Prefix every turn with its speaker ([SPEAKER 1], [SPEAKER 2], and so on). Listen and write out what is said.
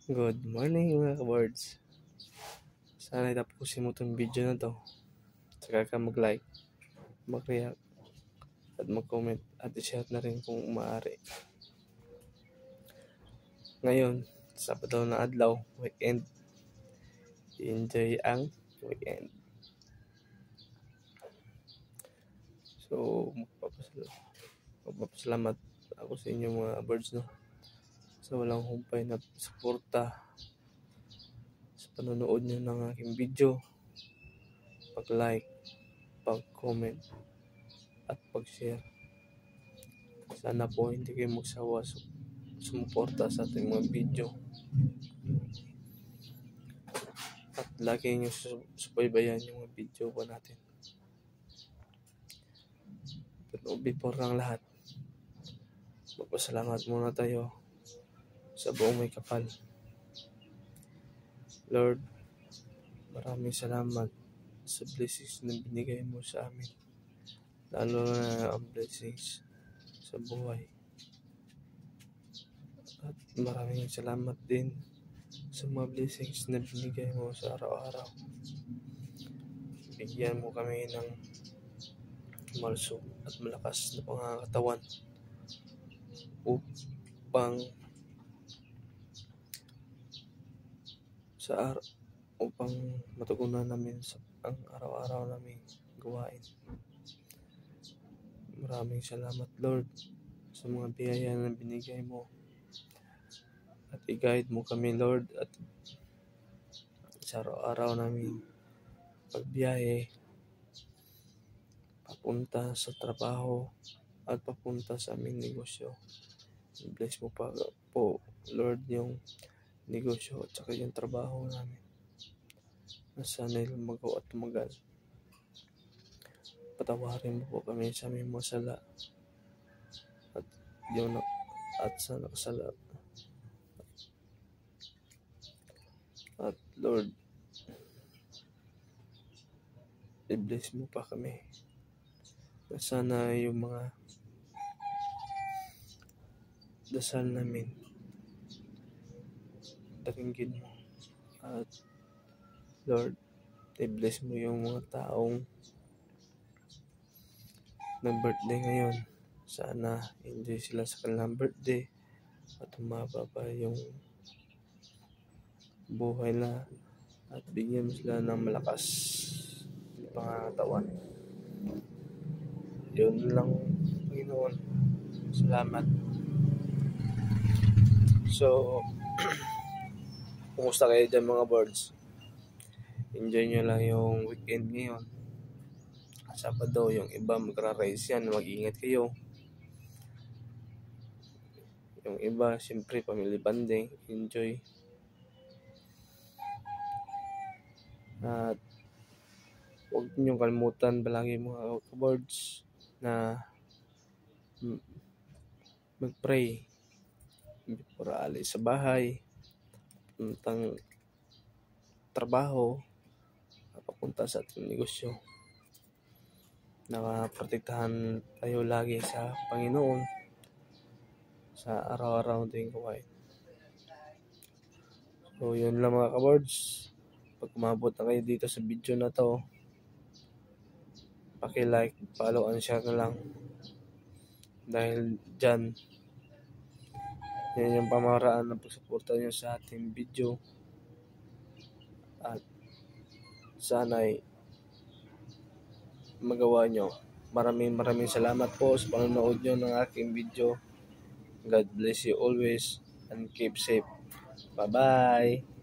[SPEAKER 1] Good morning mga kabards. Sana tapusin mo itong video na to. Saka ka mag-like, mag-react, at mag-comment at i-share na rin kung maaari. Ngayon, Sabado na adlaw, weekend. Enjoy ang weekend. So, magpapasalamat ako sa inyo mga birds, no? Sa walang humpay na suporta sa panonood nyo ng aking video, pag-like, pag-comment, at pag-share. Sana po hindi kayo magsawa sumuporta sa ating mga video. At lagi nyo subaybayan yung mga video po natin. Pero before ng lahat, magpasalamat muna tayo sa buong may kapal. Lord, maraming salamat sa blessings na binigay mo sa amin. Lalo na ang blessings sa buhay. At maraming salamat din sa mga blessings na binigay mo sa araw-araw. Bigyan mo kami ng malusog at malakas na pangangakatawan upang matugunan namin ang araw-araw namin gawain. Maraming salamat, Lord, sa mga biyaya na binigay mo. At i-guide mo kami, Lord, at sa araw-araw namin pagbiyahe papunta sa trabaho at papunta sa aming negosyo. Bless mo pa po, Lord, yung negosyo at saka yung trabaho namin. Na sana'y lumago at tumagal. Patawarin mo po kami sa aming mga sala at sa nakasala. At Lord, i-bless mo pa kami. Na sana yung mga dasal namin daringgin mo. At Lord, i-bless mo yung mga taong nag-birthday ngayon. Sana enjoy sila sa kanilang birthday at humaba pa yung buhay na at bigyan mo sila ng malakas na pangangatawan. Yun lang, Panginoon. Salamat. So, kumusta kayo dyan mga birds? Enjoy nyo lang yung weekend ngayon. Sabado, yung iba magra-race yan, mag-ingat kayo. Yung iba, siyempre, family bonding, enjoy. At huwag nyo kalimutan palagi mga birds na mag-pray before alis sa bahay, puntang trabaho, papunta sa ating negosyo. Nakaprotektahan tayo lagi sa Panginoon sa araw-araw din gawain. So yun lang mga kabards. Pag umabot na kayo dito sa video na to, paki-like, follow and share na lang. Dahil dyan, yan yung pamaraan ng pagsuporta nyo sa ating video. At sana'y magawa nyo. Maraming salamat po sa panonood nyo ng aking video. God bless you always and keep safe. Bye-bye!